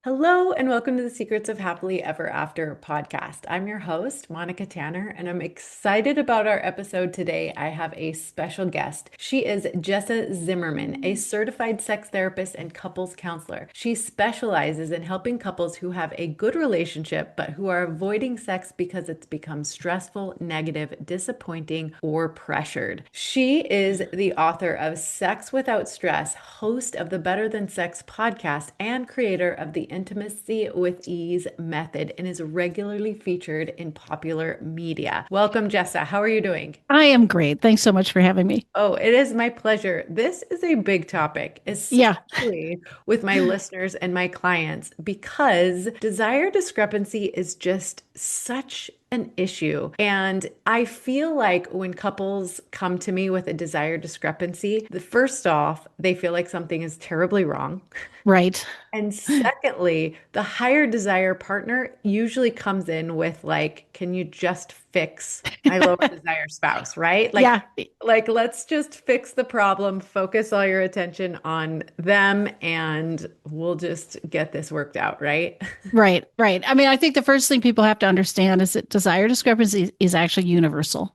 Hello, and welcome to the Secrets of Happily Ever After podcast. I'm your host, Monica Tanner, and I'm excited about our episode today. I have a special guest. She is Jessa Zimmerman, a certified sex therapist and couples counselor. She specializes in helping couples who have a good relationship, but who are avoiding sex because it's become stressful, negative, disappointing, or pressured. She is the author of Sex Without Stress, host of the Better Than Sex podcast, and creator of the Intimacy with Ease method, and is regularly featured in popular media. Welcome, Jessa. How are you doing? I am great. Thanks so much for having me. Oh, it is my pleasure. This is a big topic, Yeah, especially with my listeners and my clients, because desire discrepancy is just such an issue. And I feel like when couples come to me with a desire discrepancy, the first off, they feel like something is terribly wrong. right. And secondly, the higher desire partner usually comes in with like, can you just fix my lower desire spouse, right? Yeah, Like let's just fix the problem, focus all your attention on them, and we'll just get this worked out, right? right, right. I mean, I think the first thing people have to understand is that desire discrepancy is actually universal.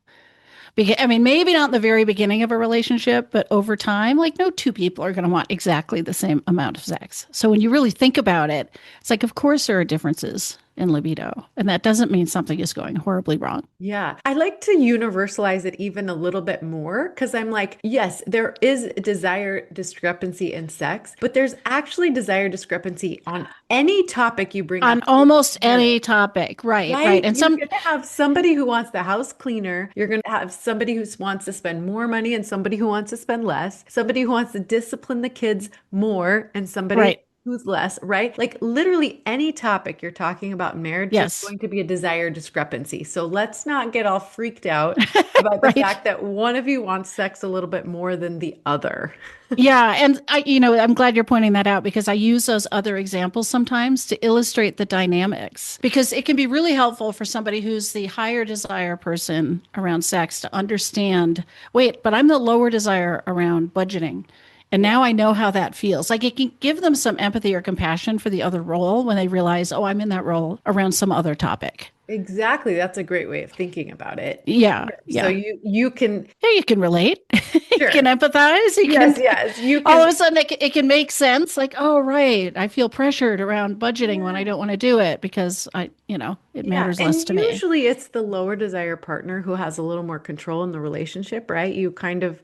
Because, I mean, maybe not in the very beginning of a relationship, but over time, like no two people are going to want exactly the same amount of sex. So when you really think about it, it's like, of course, there are differences in libido. And that doesn't mean something is going horribly wrong. Yeah, I like to universalize it even a little bit more because I'm like, yes, there is desire discrepancy in sex, but there's actually desire discrepancy on any topic you bring On up to almost marriage. any topic. Right, right. Right? And You're some, going to have somebody who wants the house cleaner. You're going to have somebody who wants to spend more money and somebody who wants to spend less. Somebody who wants to discipline the kids more and somebody right. who's less, right? Like literally any topic you're talking about in marriage, there's Yes. going to be a desire discrepancy. So let's not get all freaked out about the Right. fact that one of you wants sex a little bit more than the other. Yeah, and I'm glad you're pointing that out because I use those other examples sometimes to illustrate the dynamics because it can be really helpful for somebody who's the higher desire person around sex to understand, wait, but I'm the lower desire around budgeting. And Yeah. now I know how that feels. Like it can give them some empathy or compassion for the other role when they realize, oh, I'm in that role around some other topic. Exactly. That's a great way of thinking about it. Yeah, So yeah. you can Yeah, you can relate. You can sure. empathize. You Yes, can yes, you all of can. a sudden it can make sense. Like, oh, right. I feel pressured around budgeting when I Yeah. don't want to do it because it Yeah, matters less and to me. usually it's the lower desire partner who has a little more control in the relationship, right? You kind of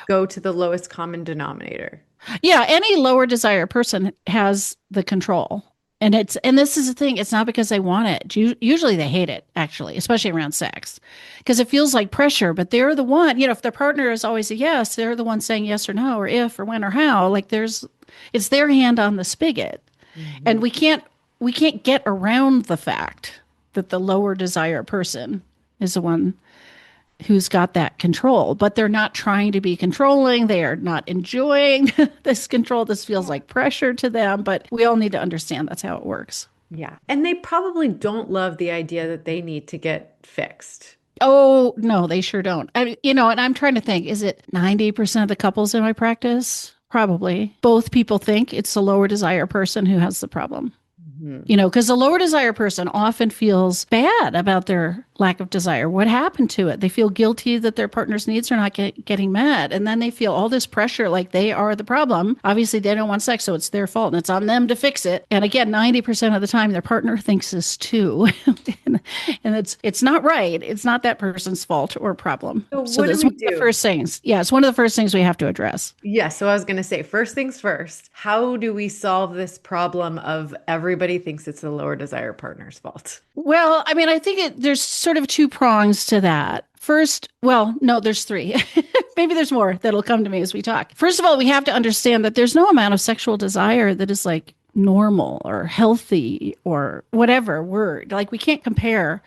go to the lowest common denominator. Yeah, any lower desire person has the control. And this is the thing, it's not because they want it. Usually they hate it, actually, especially around sex, because it feels like pressure, but they're the one, if their partner is always a yes, they're the one saying yes or no, or if, or when, or how. Like it's their hand on the spigot. And Mhm. we can't get around the fact that the lower desire person is the one who's got that control, but they're not trying to be controlling. They are not enjoying this control. This feels like pressure to them, but we all need to understand that's how it works. Yeah. And they probably don't love the idea that they need to get fixed. Oh, no, they sure don't. And I'm trying to think, is it 90% of the couples in my practice? Probably. Both people think it's the lower desire person who has the problem. Mhm. Because the lower desire person often feels bad about their lack of desire. What happened to it? They feel guilty that their partner's needs are not getting met. And then they feel all this pressure like they are the problem. Obviously, they don't want sex, so it's their fault and it's on them to fix it. And again, 90% of the time, their partner thinks this too. and it's not right. It's not that person's fault or problem. So So what do that's we one of the do? first things. Yeah, it's one of the first things we have to address. Yeah, so I was going to say, first things first, how do we solve this problem of everybody thinks it's the lower desire partner's fault? Well, I mean, I think there's sort of two prongs to that. First, well, no, there's three. Maybe there's more that'll come to me as we talk. First of all, we have to understand that there's no amount of sexual desire that is like normal or healthy or whatever word. Like we can't compare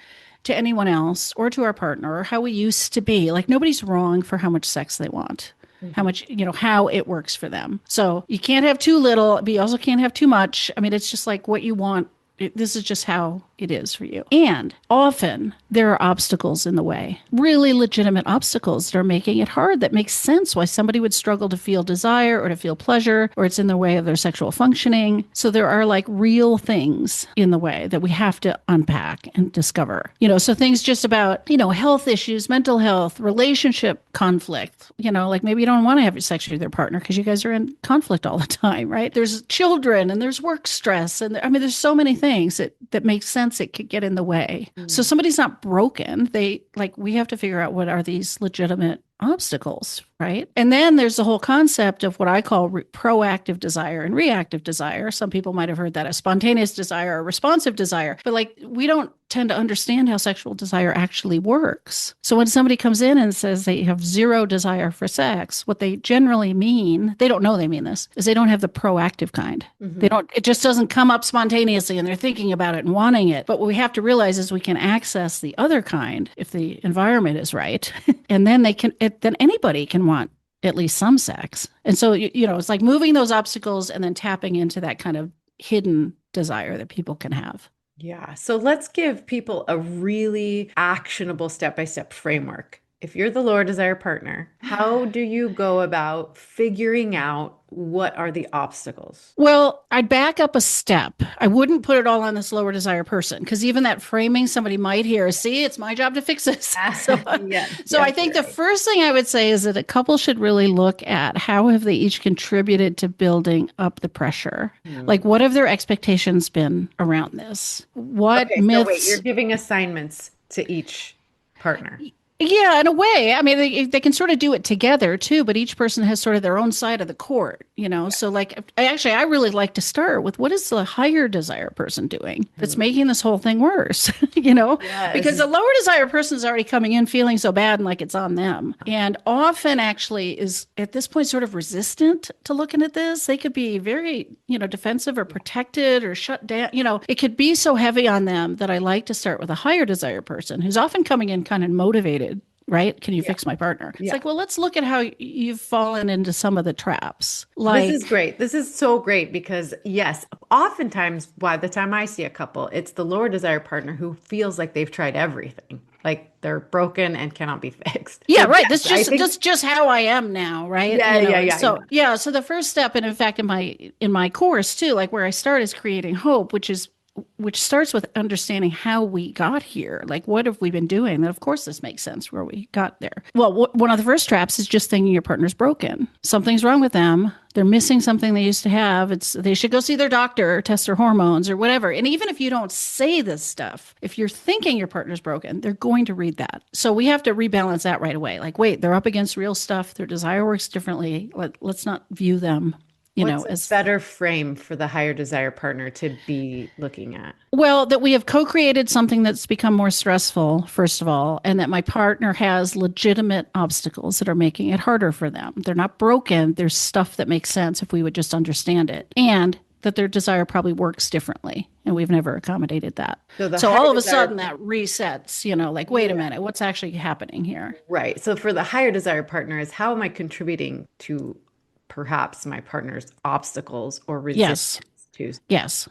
to anyone else or to our partner or how we used to be. Like nobody's wrong for how much sex they want. How Mhm. much, how it works for them. So you can't have too little, but you also can't have too much. I mean, it's just like what you want This is just how it is for you. And often there are obstacles in the way, really legitimate obstacles that are making it hard. That makes sense why somebody would struggle to feel desire or to feel pleasure, or it's in the way of their sexual functioning. So there are like real things in the way that we have to unpack and discover. So things just about, health issues, mental health, relationship conflict, like maybe you don't want to have sex with your partner because you guys are in conflict all the time, right? There's children and there's work stress. And there's so many things that make sense it could get in the way. So somebody's not broken. We have to figure out what are these legitimate obstacles, right? And then there's the whole concept of what I call proactive desire and reactive desire. Some people might have heard that as spontaneous desire or responsive desire, but we don't tend to understand how sexual desire actually works. So when somebody comes in and says they have zero desire for sex, what they generally mean, they don't know they mean this, is they don't have the proactive kind. It just doesn't come up spontaneously and they're thinking about it and wanting it. But what we have to realize is we can access the other kind if the environment is right. And then then anybody can want at least some sex. And so, it's like moving those obstacles and then tapping into that kind of hidden desire that people can have. Yeah. So let's give people a really actionable step-by-step framework. If you're the lower desire partner, how do you go about figuring out what are the obstacles? Well, I'd back up a step. I wouldn't put it all on this lower desire person, because even that framing somebody might hear, see, it's my job to fix this. So I think the first thing I would say is that a couple should really look at how have they each contributed to building up the pressure? Like, what have their expectations been around this? What myths? So wait, you're giving assignments to each partner. Yeah, in a way. They can sort of do it together too, but each person has sort of their own side of the court, So I really like to start with what is the higher desire person doing that's making this whole thing worse, Yes. Because the lower desire person is already coming in feeling so bad and like it's on them. And often actually is at this point sort of resistant to looking at this. They could be very, defensive or protected or shut down. It could be so heavy on them that I like to start with a higher desire person who's often coming in kind of motivated. Right? Can you fix my partner? It's like, well, let's look at how you've fallen into some of the traps. This is great. This is so great because, yes, oftentimes by the time I see a couple, it's the lower desire partner who feels like they've tried everything. Like they're broken and cannot be fixed. Yeah, so right. That's just how I am now, right? Yeah. So the first step, and in fact, in my course too, like where I start is creating hope, which starts with understanding how we got here. Like, what have we been doing? That, of course, this makes sense where we got there. Well, one of the first traps is just thinking your partner's broken. Something's wrong with them. They're missing something they used to have. They should go see their doctor, test their hormones or whatever. And even if you don't say this stuff, if you're thinking your partner's broken, they're going to read that. So we have to rebalance that right away. Like, wait, they're up against real stuff. Their desire works differently. Let's not view them as a better frame for the higher desire partner to be looking at? Well, that we have co-created something that's become more stressful, first of all, and that my partner has legitimate obstacles that are making it harder for them. They're not broken. There's stuff that makes sense if we would just understand it. And that their desire probably works differently. And we've never accommodated that. So all of a sudden that resets, like, wait a minute, what's actually happening here? Right. So for the higher desire partner is how am I contributing to perhaps my partner's obstacles or resistance to. Yes.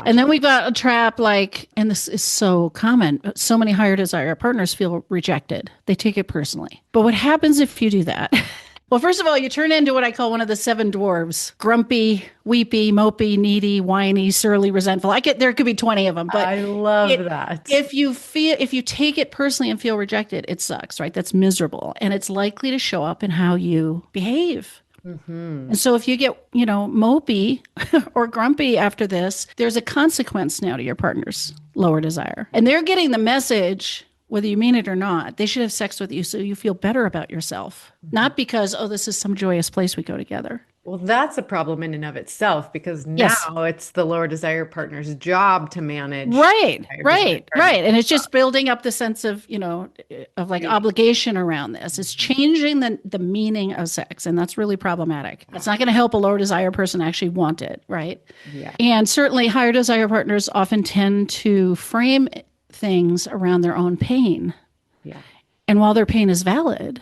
And then we've got a trap and this is so common. So many higher desire partners feel rejected. They take it personally. But what happens if you do that? Well, first of all, you turn into what I call one of the 7 dwarves: grumpy, weepy, mopey, needy, whiny, surly, resentful. There could be 20 of them, but I love that. If you take it personally and feel rejected, it sucks, right? That's miserable. And it's likely to show up in how you behave. Mm-hmm. And so if you get, mopey or grumpy after this, there's a consequence now to your partner's lower desire. And they're getting the message, whether you mean it or not, they should have sex with you so you feel better about yourself. Mm-hmm. Not because, this is some joyous place we go together. Well, that's a problem in and of itself because now it's the lower desire partner's job to manage. Right. And it's just building up the sense of, obligation around this. It's changing the meaning of sex. And that's really problematic. That's not going to help a lower desire person actually want it. Right. Yeah. And certainly higher desire partners often tend to frame things around their own pain. Yeah. And while their pain is valid,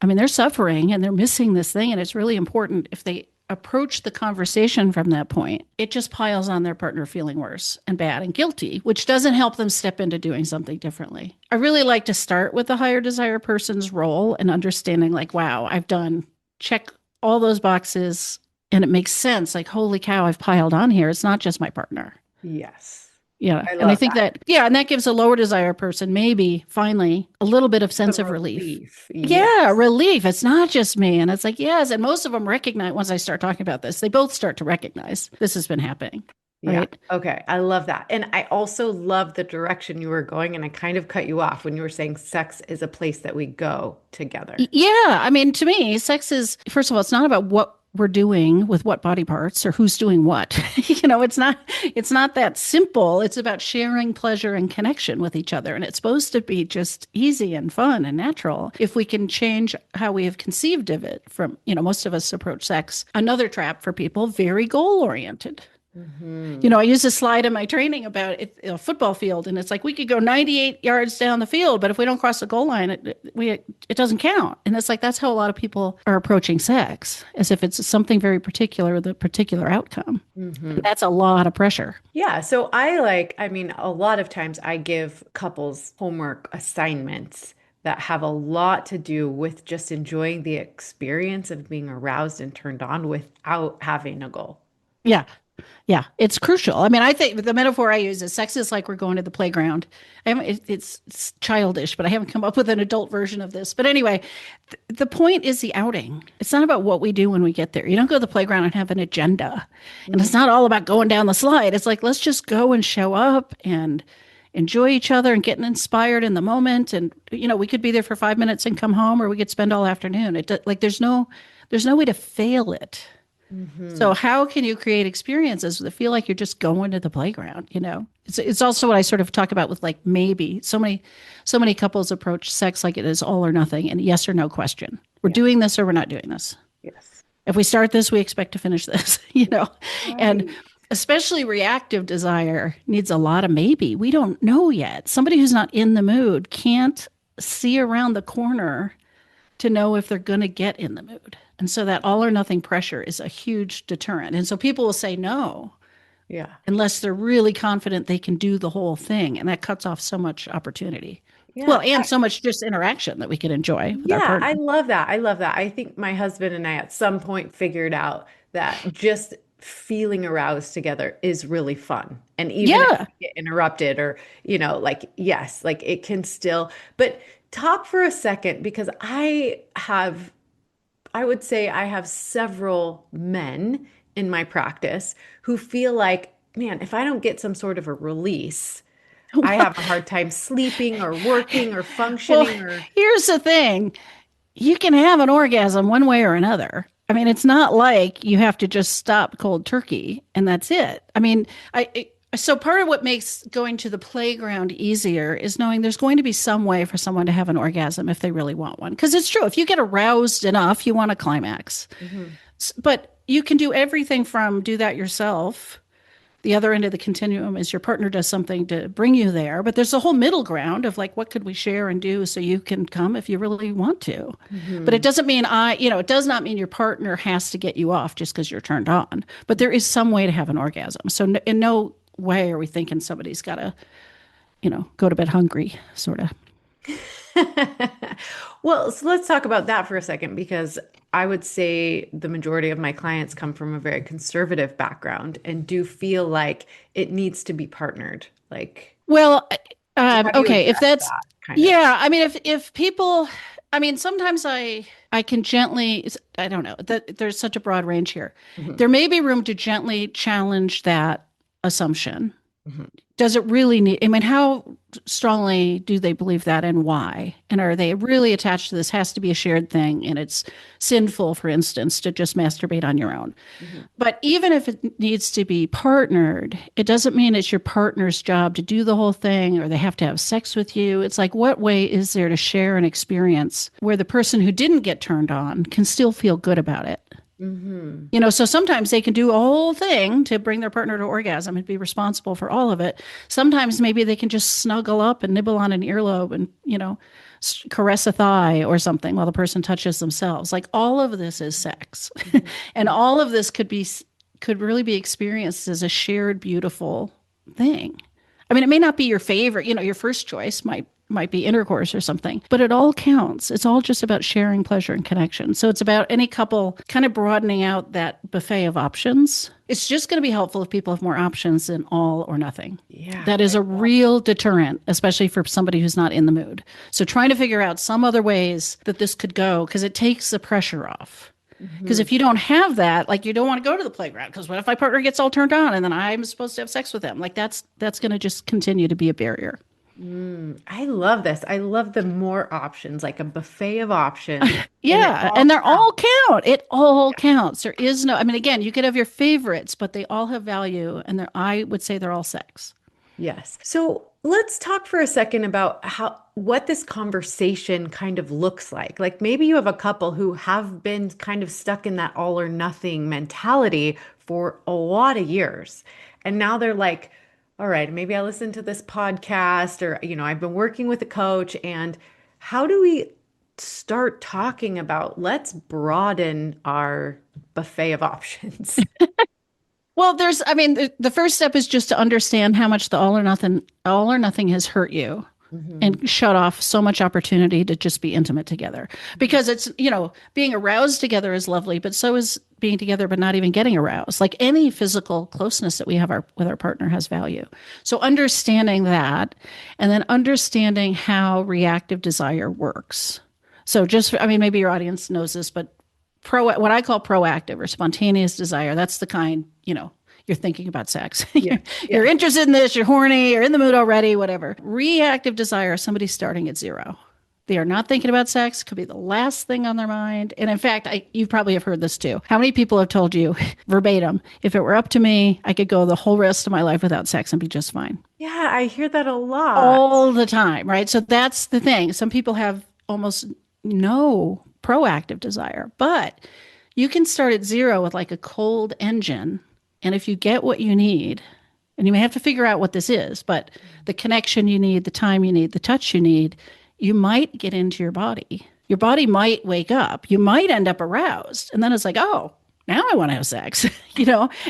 they're suffering and they're missing this thing. And it's really important if they approach the conversation from that point, it just piles on their partner feeling worse and bad and guilty, which doesn't help them step into doing something differently. I really like to start with the higher desire person's role and understanding, like, wow, I've done check all those boxes and it makes sense. Like, holy cow, I've piled on here. It's not just my partner. Yes. Yeah. I And I love think that. that, yeah, and that gives a lower desire person maybe finally a little bit of sense The of relief. relief. Yeah, Yes. relief. It's not just me. And it's like, yes. And most of them recognize, once I start talking about this, they both start to recognize this has been happening. Yeah. Right. Okay. I love that. And I also love the direction you were going. And I kind of cut you off when you were saying sex is a place that we go together. Yeah. I mean, to me, sex is, first of all, it's not about what we're doing with what body parts or who's doing what. It's not that simple. It's about sharing pleasure and connection with each other. And it's supposed to be just easy and fun and natural. If we can change how we have conceived of it from, most of us approach sex, another trap for people, very goal oriented. Hmm. I use a slide in my training about it, a football field, and it's like we could go 98 yards down the field, but if we don't cross the goal line, it doesn't count. And it's like that's how a lot of people are approaching sex, as if it's something very particular with a particular outcome. Hmm. And that's a lot of pressure. Yeah. So I mean, a lot of times I give couples homework assignments that have a lot to do with just enjoying the experience of being aroused and turned on without having a goal. Yeah. Yeah, it's crucial. I mean, I think the metaphor I use is sex is like we're going to the playground. It's childish, but I haven't come up with an adult version of this. But anyway, the point is the outing. It's not about what we do when we get there. You don't go to the playground and have an agenda. And it's not all about going down the slide. It's like, let's just go and show up and enjoy each other and getting inspired in the moment. And, we could be there for 5 minutes and come home, or we could spend all afternoon. Like there's no way to fail it. Hmm. So how can you create experiences that feel like you're just going to the playground? It's also what I sort of talk about with like maybe so many couples approach sex like it is all or nothing and yes or no question. We're Yeah. doing this or we're not doing this. Yes. If we start this, we expect to finish this. And Right. especially reactive desire needs a lot of maybe. We don't know yet. Somebody who's not in the mood can't see around the corner to know if they're going to get in the mood. And so that all or nothing pressure is a huge deterrent. And so people will say no Yeah. unless they're really confident they can do the whole thing. And that cuts off so much opportunity. Well, Yeah. and so much just interaction that we can enjoy with our Yeah, partner. I love that. I love that. I think my husband and I at some point figured out that just feeling aroused together is really fun. And even if Yeah. we get interrupted or, like, yes, like it can still, but talk for a second because I would say I have several men in my practice who feel like, man, if I don't get some sort of a release, I have a hard time sleeping or working or Well, functioning or, here's the thing. You can have an orgasm one way or another. I mean, it's not like you have to just stop cold turkey and that's it. I mean, so part of what makes going to the playground easier is knowing there's going to be some way for someone to have an orgasm if they really want one. Because it's true, if you get aroused enough, you want a climax. Mhm. But you can do everything from do that yourself. The other end of the continuum is your partner does something to bring you there, but there's a whole middle ground of like, what could we share and do so you can come if you really want to? But it Mhm. doesn't mean it does not mean your partner has to get you off just because you're turned on. But there is some way to have an orgasm. So in no way are we thinking somebody's got to, go to bed hungry, sort of. Well, so let's talk about that for a second because I would say the majority of my clients come from a very conservative background and do feel like it needs to be partnered. Like, Well, so how do you okay, if address that's, that kind of? yeah, I mean, if people, I mean, sometimes I can gently, I don't know, that there's such a broad range here. Mhm. There may be room to gently challenge that assumption. Mhm. Does it really need, I mean, how strongly do they believe that and why? And are they really attached to this has to be a shared thing and it's sinful, for instance, to just masturbate on your own? Mhm. But even if it needs to be partnered, it doesn't mean it's your partner's job to do the whole thing or they have to have sex with you. It's like, what way is there to share an experience where the person who didn't get turned on can still feel good about it? Hmm. So sometimes they can do a whole thing to bring their partner to orgasm and be responsible for all of it. Sometimes maybe they can just snuggle up and nibble on an earlobe and, caress a thigh or something while the person touches themselves. Like all of this is sex. And all of this could really be experienced as a shared beautiful thing. I mean, it may not be your favorite, your first choice might be intercourse or something, but it all counts. It's all just about sharing pleasure and connection. So it's about any couple kind of broadening out that buffet of options. It's just going to be helpful if people have more options than all or nothing. Yeah. That is a real deterrent, especially for somebody who's not in the mood. So trying to figure out some other ways that this could go, because it takes the pressure off. Because Hmm. if you don't have that, like you don't want to go to the playground, because what if my partner gets all turned on and then I'm supposed to have sex with them? Like that's going to just continue to be a barrier. I love this. I love the more options, like a buffet of options, and it Yeah, all and they're counts. all count. It all counts. There is no, I mean, again, you could have your favorites, but they all have value, and I would say they're all sex. Yes. So let's talk for a second about what this conversation kind of looks like. Like maybe you have a couple who have been kind of stuck in that all or nothing mentality for a lot of years. And now they're like, all right, maybe I listened to this podcast or, I've been working with a coach, and how do we start talking about let's broaden our buffet of options? Well, I mean, the first step is just to understand how much the all or nothing has hurt you Hmm. and shut off so much opportunity to just be intimate together. Because it's, being aroused together is lovely, but so is being together but not even getting aroused. Like any physical closeness that we have with our partner has value. So understanding that and then understanding how reactive desire works. So I mean, maybe your audience knows this, but what I call proactive or spontaneous desire, that's the kind, you're thinking about sex. Yeah. You're Yeah. interested in this, you're horny, you're in the mood already, whatever. Reactive desire, somebody's starting at zero. They are not thinking about sex, could be the last thing on their mind. And in fact, you probably have heard this too. How many people have told you verbatim, if it were up to me, I could go the whole rest of my life without sex and be just fine? Yeah, I hear that a lot. All the time, right? So that's the thing. Some people have almost no proactive desire, but you can start at zero with like a cold engine. And if you get what you need, and you may have to figure out what this is, but the connection you need, the time you need, the touch you need, you might get into your body. Your body might wake up. You might end up aroused. And then it's like, oh, now I want to have sex,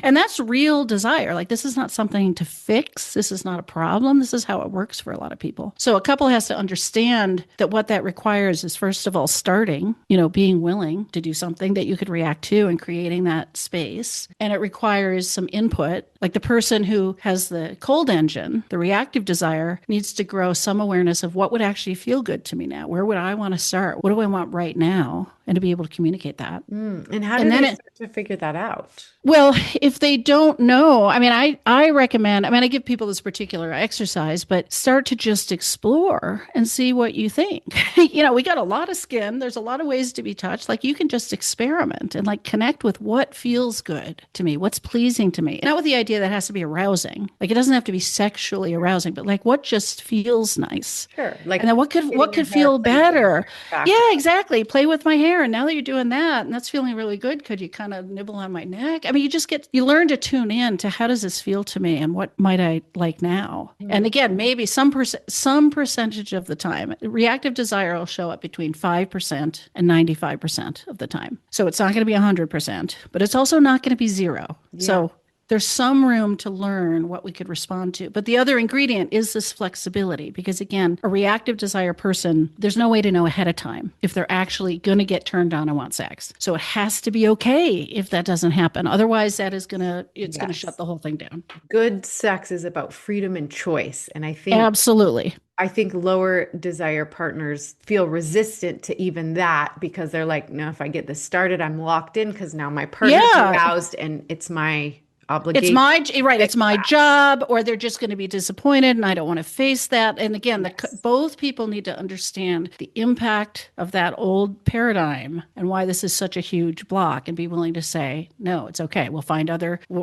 and that's real desire. Like, this is not something to fix. This is not a problem. This is how it works for a lot of people. So, a couple has to understand that what that requires is, first of all, starting, being willing to do something that you could react to and creating that space. And it requires some input. Like, the person who has the cold engine, the reactive desire, needs to grow some awareness of what would actually feel good to me now. Where would I want to start? What do I want right now? And to be able to communicate that. And how do And they then start to figure that out? well, if they don't know, I mean, I recommend, I mean, I give people this particular exercise, but start to just explore and see what you think. We got a lot of skin. There's a lot of ways to be touched. Like, you can just experiment and like connect with what feels good to me, what's pleasing to me. Not with the idea that it has to be arousing. Like, it doesn't have to be sexually arousing, but like what just feels nice. Sure. And Like then what getting your could hair feel played with better? back. Yeah, exactly. Play with my hair. And now that you're doing that and that's feeling really good, could you kind of nibble on my neck? I mean, you learn to tune in to how does this feel to me and what might I like now? And again, maybe some percentage of the time, reactive desire will show up between 5% and 95% of the time. So it's not going to be 100%, but it's also not going to be zero. Yeah. So there's some room to learn what we could respond to. But the other ingredient is this flexibility, because again, a reactive desire person, there's no way to know ahead of time if they're actually going to get turned on and want sex. So it has to be okay if that doesn't happen. Otherwise, it's going to shut Yes. the whole thing down. Good sex is about freedom and choice. And Absolutely. I think lower desire partners feel resistant to even that because they're like, no, if I get this started, I'm locked in because now my partner's Yeah. aroused and it's my It's obligation my to right. It's fix my that. job, or they're just going to be disappointed, and I don't want to face that. And again, Yes. both people need to understand the impact of that old paradigm and why this is such a huge block, and be willing to say, no, it's okay. We'll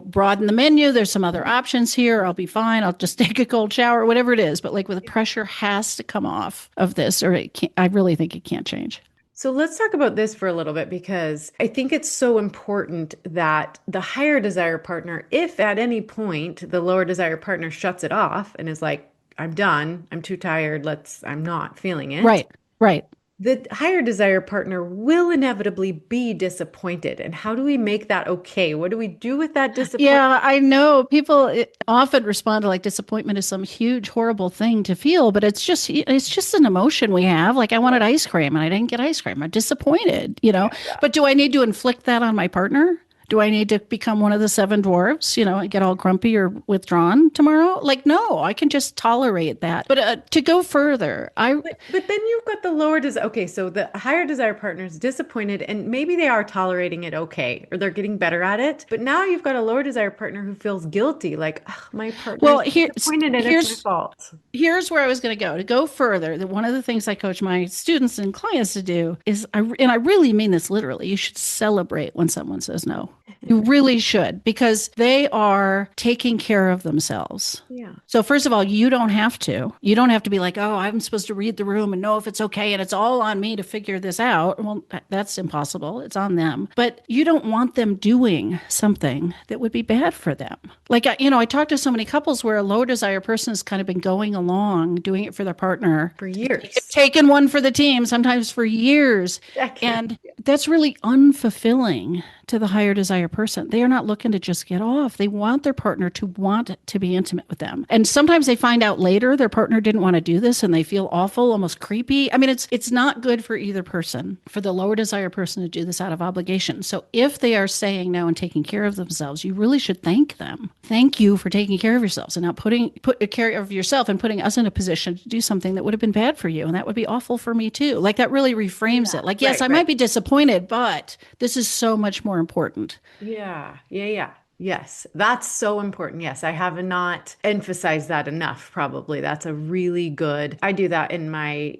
broaden the menu. There's some other options here. I'll be fine. I'll just take a cold shower, whatever it is. But like, with the pressure has to come off of this, or I really think it can't change. So let's talk about this for a little bit because I think it's so important that the higher desire partner, if at any point the lower desire partner shuts it off and is like, I'm done, I'm too tired, I'm not feeling it, Right. Right. the higher desire partner will inevitably be disappointed. And how do we make that okay? What do we do with that disappointment? Yeah, I know people often respond to like disappointment as some huge horrible thing to feel, but it's just an emotion we have. Like I wanted ice cream and I didn't get ice cream. I'm disappointed, you know. Yeah. But do I need to inflict that on my partner? Do I need to become one of the seven dwarves, and get all grumpy or withdrawn tomorrow? Like, no, I can just tolerate that. But to go further, But then you've got the lower desire. Okay, so the higher desire partner is disappointed, and maybe they are tolerating it okay, or they're getting better at it. But now you've got a lower desire partner who feels guilty, like, "Ugh, my partner well, is disappointed and it's my here's fault." here's where I was going to go. To go further, that one of the things I coach my students and clients to do is, and I really mean this literally, you should celebrate when someone says no. You really should, because they are taking care of themselves. Yeah. So first of all, you don't have to. You don't have to be like, oh, I'm supposed to read the room and know if it's okay, and it's all on me to figure this out. Well, that's impossible. It's on them. But you don't want them doing something that would be bad for them. Like, I talked to so many couples where a low desire person has kind of been going along, doing it for their partner, For years. taken one for the team, sometimes for years. Decades. And that's really unfulfilling to the higher desire person. They are not looking to just get off. They want their partner to want to be intimate with them. And sometimes they find out later their partner didn't want to do this and they feel awful, almost creepy. I mean, it's not good for either person, for the lower desire person to do this out of obligation. So if they are saying no and taking care of themselves, you really should thank them. Thank you for taking care of yourselves and not put care of yourself and putting us in a position to do something that would have been bad for you. And that would be awful for me too. Like that really reframes it. Like, yes, Right, I right. might be disappointed, but this is so much more important. Yeah, yeah, yeah. Yes, that's so important. Yes, I have not emphasized that enough, probably. That's a really good. I do that in my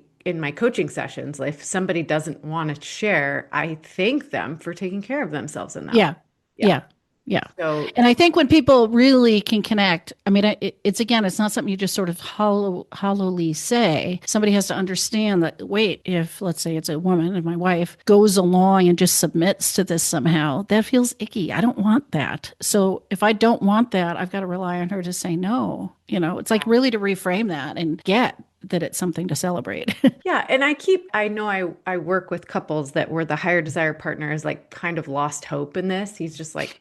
coaching sessions. Like, if somebody doesn't want to share, I thank them for taking care of themselves in that way. Yeah. Yeah. Yeah. Yeah. So, And I think when people really can connect, I mean, it's not something you just sort of hollowly say. Somebody has to understand that, wait, if let's say it's a woman and my wife goes along and just submits to this somehow, that feels icky. I don't want that. So if I don't want that, I've got to rely on her to say no. It's like really to reframe that and get that it's something to celebrate. yeah, and I know I work with couples that where the higher desire partner is like kind of lost hope in this. He's just like,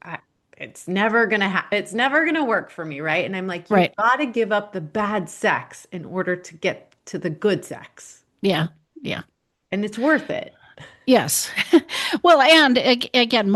it's never gonna work for me, right? And I'm like, you've Right. got to give up the bad sex in order to get to the good sex, Yeah. Yeah. and it's worth it. Yes. Well, and again,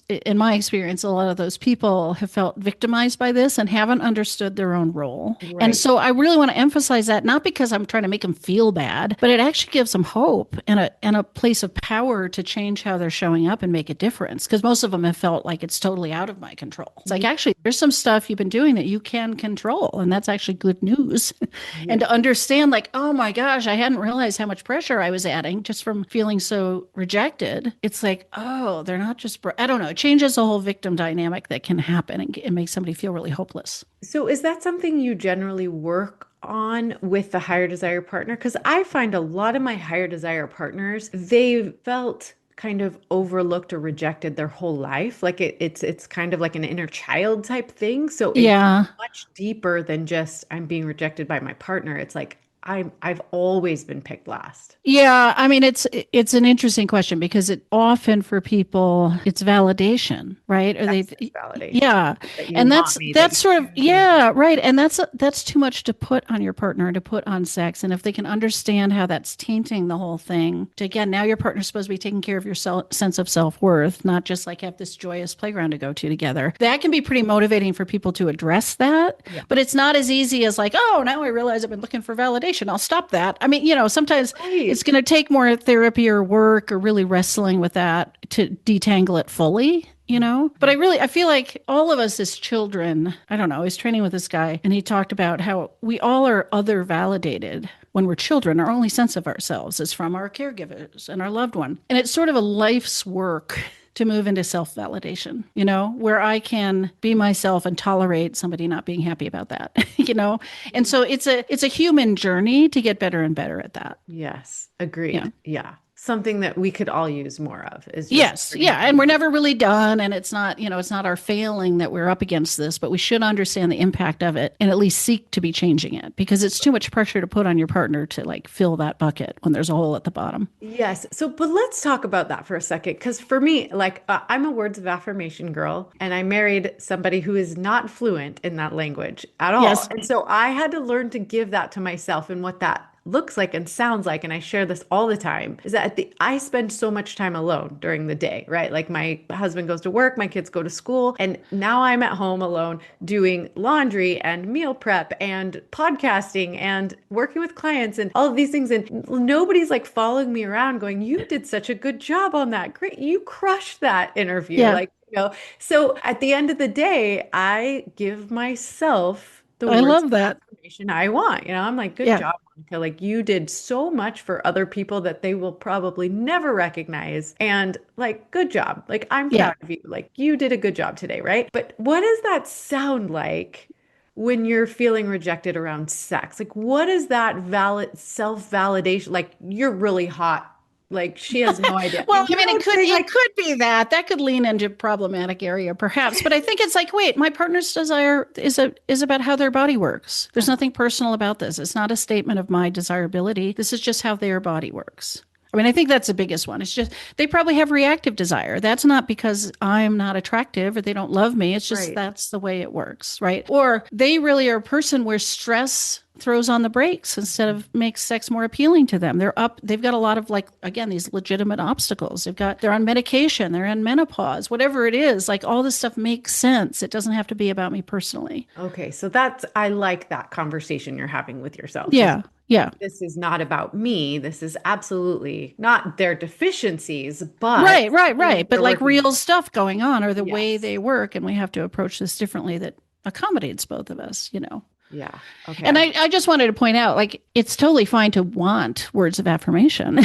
in my experience, a lot of those people have felt victimized by this and haven't understood their own role. And Right. so I really want to emphasize that, not because I'm trying to make them feel bad, but it actually gives them hope and a place of power to change how they're showing up and make a difference. Because most of them have felt like it's totally out of my control. It's like, actually, there's some stuff you've been doing that you can control. And that's actually good news. And Yeah. to understand, like, oh my gosh, I hadn't realized how much pressure I was adding just from feeling so rejected. It's like, oh, they're not just, I don't know. It changes the whole victim dynamic that can happen and it makes somebody feel really hopeless. So is that something you generally work on with the higher desire partner? Because I find a lot of my higher desire partners, they felt kind of overlooked or rejected their whole life. Like it's kind of like an inner child type thing. So it's Yeah. much deeper than just I'm being rejected by my partner. It's like I've always been picked last. Yeah, I mean it's an interesting question because it often for people it's validation, right? Or Yes, they've it's validation yeah. that you And want that's me, that that's you sort of choose me. yeah, right. And that's too much to put on your partner and to put on sex. And if they can understand how that's tainting the whole thing, to again, now your partner's supposed to be taking care of your sense of self-worth, not just like have this joyous playground to go to together. That can be pretty motivating for people to address that. Yeah. But it's not as easy as like, oh, now I realize I've been looking for validation. I'll stop that. I mean, sometimes it's Right. going to take more therapy or work or really wrestling with that to detangle it fully. But I feel like all of us as children, I don't know, I was training with this guy and he talked about how we all are other validated when we're children. Our only sense of ourselves is from our caregivers and our loved one. And it's sort of a life's work to move into self-validation, where I can be myself and tolerate somebody not being happy about that. And so it's a human journey to get better and better at that. Yes, Yeah. agreed. Yeah. something that we could all use more of is just Yes, bringing yeah, and we're it. never really done, and it's not, it's not our failing that we're up against this, but we should understand the impact of it and at least seek to be changing it because it's too much pressure to put on your partner to like fill that bucket when there's a hole at the bottom. Yes. So, but let's talk about that for a second. Because for me, like, I'm a words of affirmation girl, and I married somebody who is not fluent in that language at all. Yes. And so I had to learn to give that to myself and what that looks like and sounds like. And I share this all the time is that I spend so much time alone during the day, right? Like my husband goes to work, my kids go to school, and now I'm at home alone doing laundry and meal prep and podcasting and working with clients and all of these things. And nobody's like following me around going, you did such a good job on that. Great. You crushed that interview. Yeah, So at the end of the day, I give myself the I words love of that. affirmation I want. I'm like, good Yeah, job, Monica. Like you did so much for other people that they will probably never recognize. And like, good job. Like I'm yeah. proud of you. Like you did a good job today, right? But what does that sound like when you're feeling rejected around sex? Like, what is that valid self-validation? Like you're really hot. Like she has no idea. Well, I You mean, know what I'm saying? it Like, could be that that could lean into problematic area, perhaps. But I think it's like, wait, my partner's desire is about how their body works. There's nothing personal about this. It's not a statement of my desirability. This is just how their body works. I mean, I think that's the biggest one. It's just they probably have reactive desire. That's not because I'm not attractive or they don't love me. It's just right. that's the way it works, right? Or they really are a person where stress throws on the brakes instead of makes sex more appealing to them. They've got a lot of like, again, these legitimate obstacles. They're on medication, they're in menopause, whatever it is, like all this stuff makes sense. It doesn't have to be about me personally. Okay, so I like that conversation you're having with yourself. Yeah. Yeah. This is not about me. This is absolutely not their deficiencies, but Right, right, things right. But they're like working real on. stuff going on or the way Yes. they work. And we have to approach this differently that accommodates both of us. Yeah. And Okay. I just wanted to point out, like, it's totally fine to want words of affirmation.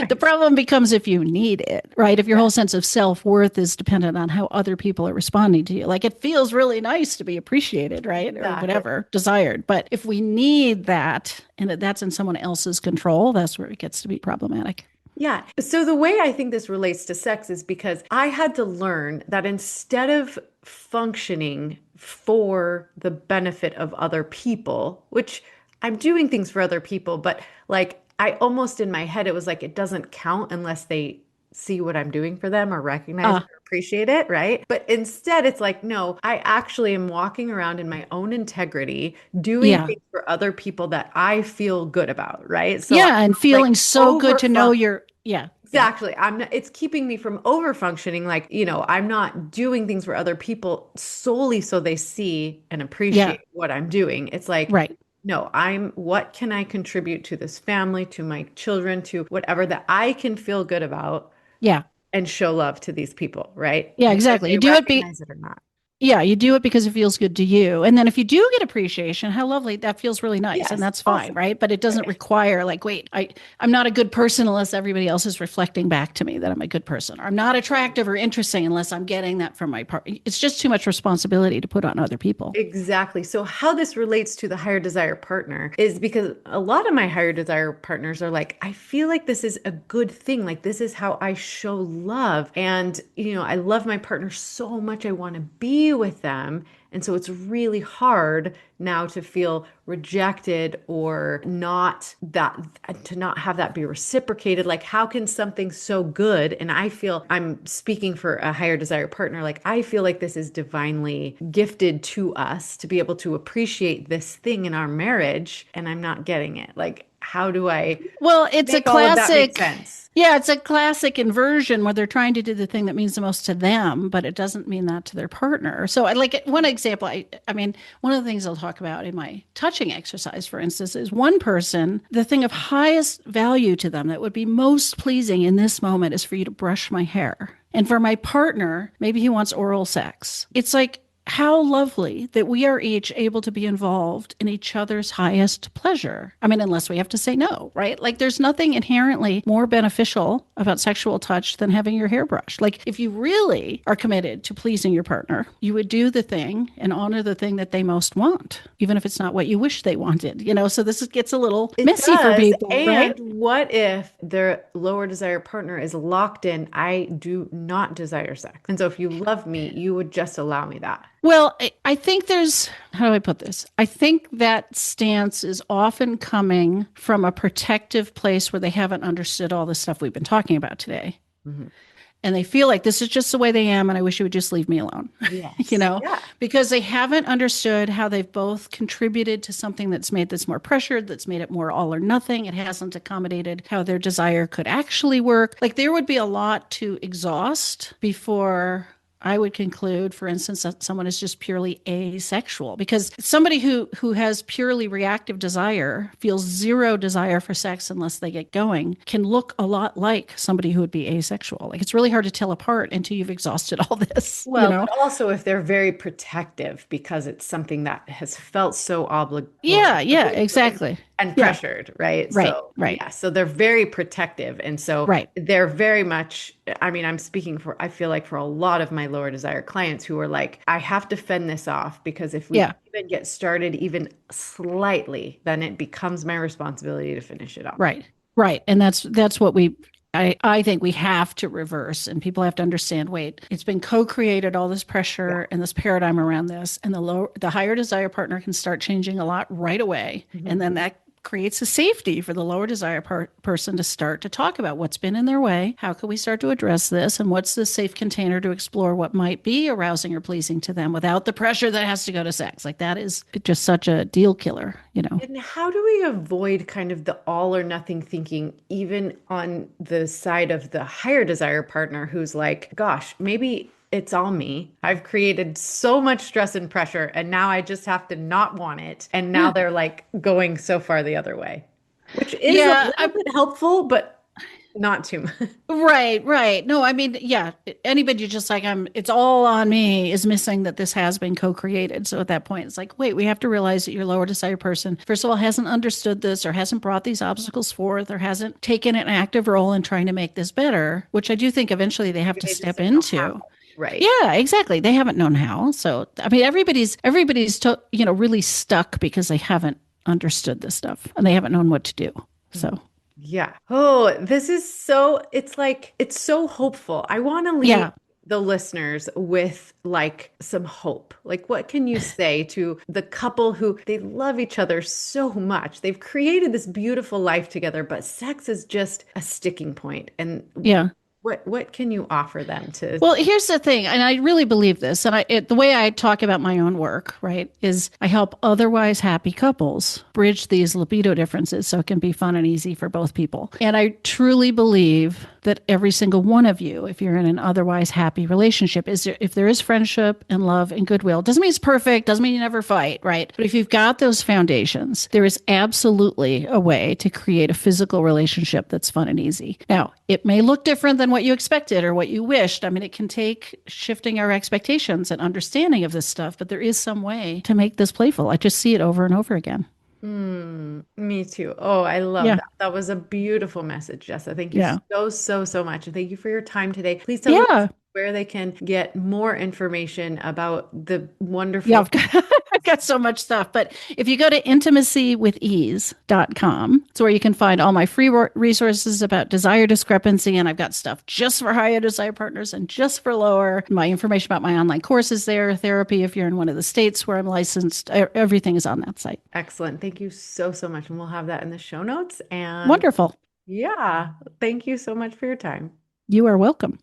The Right. problem becomes if you need it, right? If your Yeah. whole sense of self worth is dependent on how other people are responding to you. Like, it feels really nice to be appreciated, right? Or Exactly. whatever, desired. But if we need that and that's in someone else's control, that's where it gets to be problematic. Yeah. So the way I think this relates to sex is because I had to learn that instead of functioning for the benefit of other people, which I'm doing things for other people, but like I almost in my head, it was like it doesn't count unless they see what I'm doing for them or recognize it Ah, or appreciate it, right? But instead, it's like, no, I actually am walking around in my own integrity, doing yeah. things for other people that I feel good about, right? So I'm Yeah. And not like feeling so good over to know you're, yeah. Yeah. exactly. I'm not, it's keeping me from over functioning. Like, I'm not doing things for other people solely so they see and Yeah. appreciate what I'm doing. It's like, Right. no, what can I contribute to this family, to my children, to whatever that I can feel good about Yeah. and show love to these people, right? Yeah, Whether exactly. they recognize it or not. You do it because it feels good to you. And then if you do get appreciation, how lovely, that feels really nice. And Yes, that's fine, awesome. right? But it doesn't Right. require like, wait, I'm not a good person unless everybody else is reflecting back to me that I'm a good person. Or I'm not attractive or interesting unless I'm getting that from my partner. It's just too much responsibility to put on other people. Exactly. So, how this relates to the higher desire partner is because a lot of my higher desire partners are like, I feel like this is a good thing. Like, this is how I show love. And, I love my partner so much. I want to be with them. And so it's really hard now to feel rejected or not that, to not have that be reciprocated. Like, how can something so good? And I feel I'm speaking for a higher desire partner. Like, I feel like this is divinely gifted to us to be able to appreciate this thing in our marriage. And I'm not getting it. Like, how do I Well, it's a make all of that make classic. sense? Yeah, it's a classic inversion where they're trying to do the thing that means the most to them, but it doesn't mean that to their partner. So, I like one example. I mean, one of the things I'll talk about in my touching exercise, for instance, is one person, the thing of highest value to them that would be most pleasing in this moment is for you to brush my hair. And for my partner, maybe he wants oral sex. It's like, how lovely that we are each able to be involved in each other's highest pleasure. I mean, unless we have to say no, right? Like, there's nothing inherently more beneficial about sexual touch than having your hair brushed. Like, if you really are committed to pleasing your partner, you would do the thing and honor the thing that they most want, even if it's not what you wish they wanted, So gets a little It messy for does. people, right? And what if their lower desire partner is locked in? I do not desire sex. And so if you love me, you would just allow me that. Well, I think how do I put this? I think that stance is often coming from a protective place where they haven't understood all the stuff we've been talking about today. Mhm. And they feel like this is just the way they am, and I wish you would just leave me alone, Yes. Yeah. because they haven't understood how they've both contributed to something that's made this more pressured, that's made it more all or nothing. It hasn't accommodated how their desire could actually work. Like, there would be a lot to exhaust before I would conclude, for instance, that someone is just purely asexual, because somebody who has purely reactive desire, feels zero desire for sex unless they get going, can look a lot like somebody who would be asexual. Like, it's really hard to tell apart until you've exhausted all this. Well, but also if they're very protective because it's something that has felt so Yeah, exactly. and Yeah, pressured, right? right, So, right, yeah, so they're very protective. And so right. they're very much, I mean, I'm speaking for, I feel like for a lot of my lower desire clients who are like, I have to fend this off because if we Yeah, even get started even slightly, then it becomes my responsibility to finish it off. right, right. And that's what I think we have to reverse, and people have to understand, wait, it's been co-created, all this Yeah. pressure and this paradigm around this, and the higher desire partner can start changing a lot right away. Mhm. And then that creates a safety for the lower desire person to start to talk about what's been in their way. How can we start to address this? And what's the safe container to explore what might be arousing or pleasing to them without the pressure that has to go to sex? Like, that is just such a deal killer. And how do we avoid kind of the all or nothing thinking, even on the side of the higher desire partner who's like, gosh, maybe it's all me. I've created so much stress and pressure, and now I just have to not want it. And now Yeah. they're like going so far the other way, which is a Yeah. little bit helpful, but not too much. Right, right. No, I mean, yeah, anybody just like, it's all on me is missing that this has been co-created. So at that point, it's like, wait, we have to realize that your lower desire person, first of all, hasn't understood this, or hasn't brought these obstacles forth, or hasn't taken an active role in trying to make this better, which I do think eventually they have to They just step don't know into. how. Right. Yeah, exactly. They haven't known how. So, I mean, everybody's really stuck because they haven't understood this stuff and they haven't known what to do. So, Yeah. Oh, this is so, it's like, it's so hopeful. I want to leave yeah. the listeners with like some hope. Like, what can you say to the couple who they love each other so much? They've created this beautiful life together, but sex is just a sticking point. And Yeah. what can you offer them to? Well, here's the thing, and I really believe this, and the way I talk about my own work, right, is I help otherwise happy couples bridge these libido differences so it can be fun and easy for both people. And I truly believe that every single one of you, if you're in an otherwise happy relationship, if there is friendship and love and goodwill, doesn't mean it's perfect, doesn't mean you never fight, right? But if you've got those foundations, there is absolutely a way to create a physical relationship that's fun and easy. Now, it may look different than what you expected or what you wished. I mean, it can take shifting our expectations and understanding of this stuff, but there is some way to make this playful. I just see it over and over again. Me too. Oh, I love Yeah. that. That was a beautiful message, Jessa. Thank you Yeah. so, so, so much. And thank you for your time today. Please tell the Yeah. listeners where they can get more information about the Yeah, wonderful. I've got so much stuff. But if you go to intimacywithease.com, it's where you can find all my free resources about desire discrepancy. And I've got stuff just for higher desire partners and just for lower. My information about my online courses there, therapy if you're in one of the states where I'm licensed, everything is on that site. Excellent. Thank you so, so much. And we'll have that in the show notes. And Wonderful. yeah, thank you so much for your time. You are welcome.